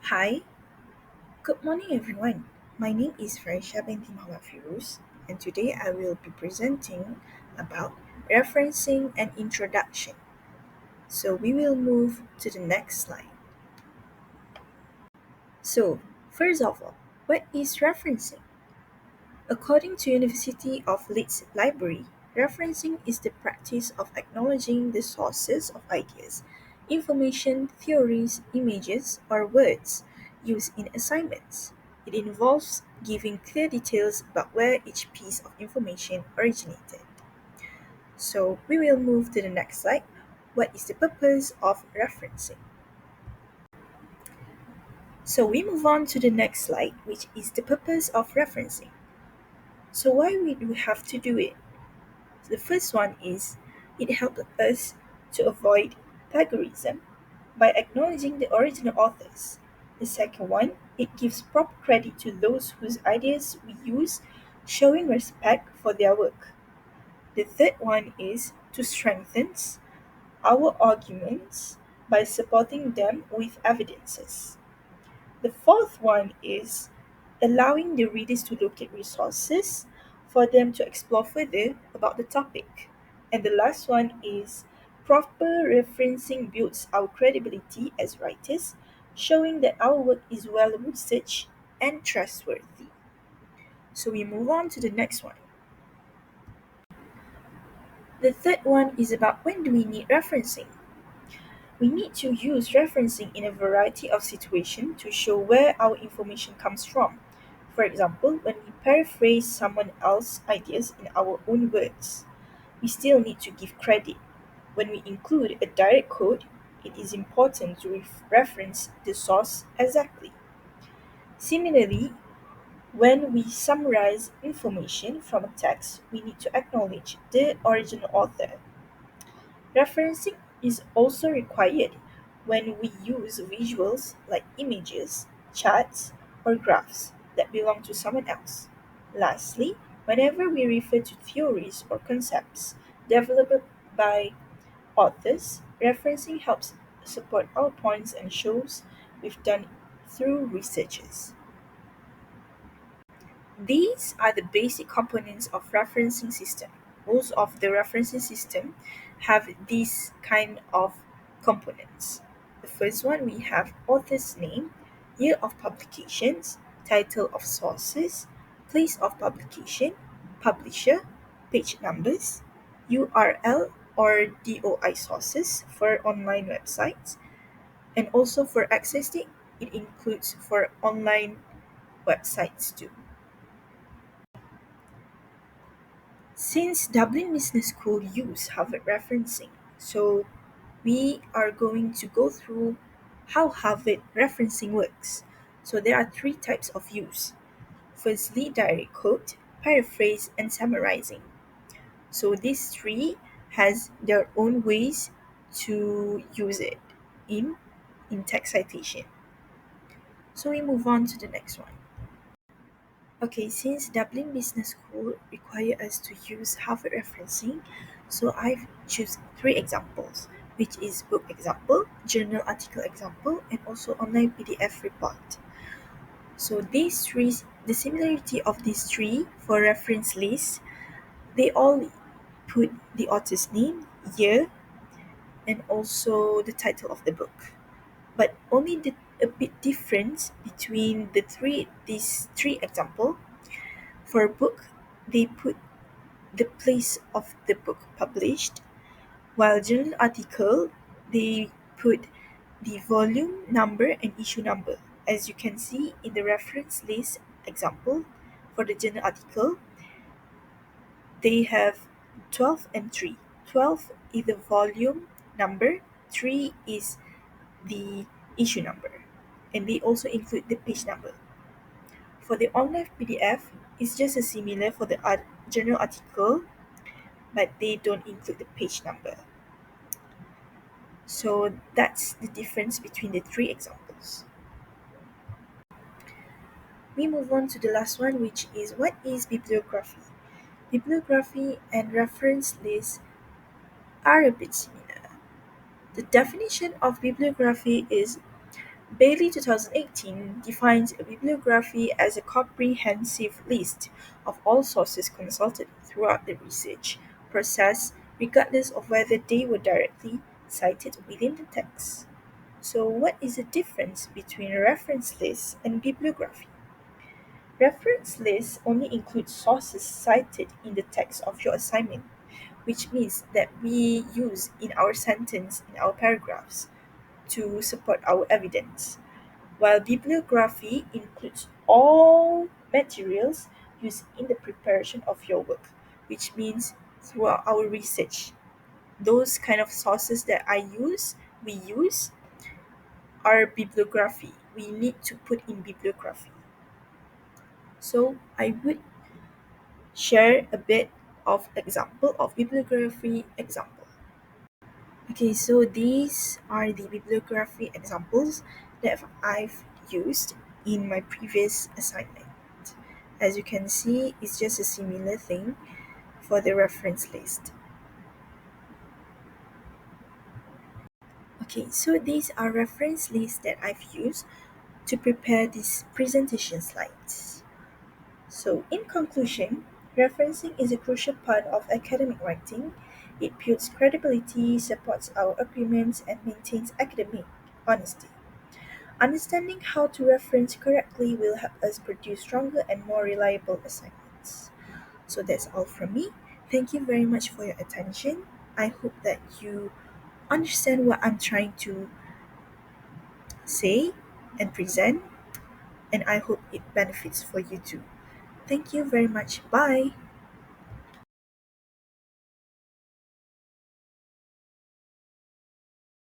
Hi, good morning everyone. My name is Farisha binti Muhammad Firuz, and today I will be presenting about referencing and introduction. So we will move to the next slide. So, first of all, what is referencing? According to University of Leeds Library, referencing is the practice of acknowledging the sources of ideas, information, theories, images, or words used in assignments. It involves giving clear details about where each piece of information originated. So we will move to the next slide. What is the purpose of referencing? So we move on to the next slide, which is the purpose of referencing. So why would we have to do it? The first one is it helps us to avoid plagiarism by acknowledging the original authors. The second one, it gives proper credit to those whose ideas we use, showing respect for their work. The third one is to strengthen our arguments by supporting them with evidences. The fourth one is allowing the readers to locate resources for them to explore further about the topic. And the last one is proper referencing builds our credibility as writers, showing that our work is well researched and trustworthy. So we move on to the next one. The third one is about when do we need referencing? We need to use referencing in a variety of situations to show where our information comes from. For example, when we paraphrase someone else's ideas in our own words, we still need to give credit. When we include a direct quote, it is important to reference the source exactly. Similarly, when we summarize information from a text, we need to acknowledge the original author. Referencing is also required when we use visuals like images, charts, or graphs that belong to someone else. Lastly, whenever we refer to theories or concepts developed by authors, referencing helps support our points and shows we've done through researches. These are the basic components of referencing system. Most of the referencing system have these kind of components. The first one we have author's name, year of publications, title of sources, place of publication, publisher, page numbers, URL or DOI sources for online websites, and also for accessing it includes for online websites too. Since Dublin Business School use Harvard referencing, so we are going to go through how Harvard referencing works. So there are three types of use. Firstly, direct quote, paraphrase, and summarizing. So these three has their own ways to use it in in text citation. So we move on to the next one. Okay, since Dublin Business School require us to use Harvard referencing, so I've choose three examples, which is book example, journal article example, and also online PDF report. So these three, the similarity of these three for reference list, they all put the author's name, year, and also the title of the book. But only the a bit difference between these three example. For a book, they put the place of the book published, while journal article, they put the volume number and issue number. As you can see in the reference list example, for the journal article, they have 12 and 3. 12 is the volume number, 3 is the issue number, and they also include the page number. For the online PDF, it's just as similar for the journal article, but they don't include the page number. So that's the difference between the three examples. We move on to the last one, which is what is bibliography? Bibliography and reference lists are a bit similar. The definition of bibliography is Bailey 2018 defines a bibliography as a comprehensive list of all sources consulted throughout the research process, regardless of whether they were directly cited within the text. So, what is the difference between a reference list and bibliography? Reference lists only include sources cited in the text of your assignment, which means that we use in our sentence, in our paragraphs, to support our evidence, while bibliography includes all materials used in the preparation of your work, which means throughout our research. Those kind of sources that we use are bibliography. We need to put in bibliography. So I would share a bit of example of bibliography example. Okay, so these are the bibliography examples that I've used in my previous assignment. As you can see, it's just a similar thing for the reference list. Okay, so these are reference lists that I've used to prepare these presentation slides. So, in conclusion, referencing is a crucial part of academic writing. It builds credibility, supports our agreements, and maintains academic honesty. Understanding how to reference correctly will help us produce stronger and more reliable assignments. So that's all from me. Thank you very much for your attention. I hope that you understand what I'm trying to say and present, and I hope it benefits for you too. Thank you very much. Bye.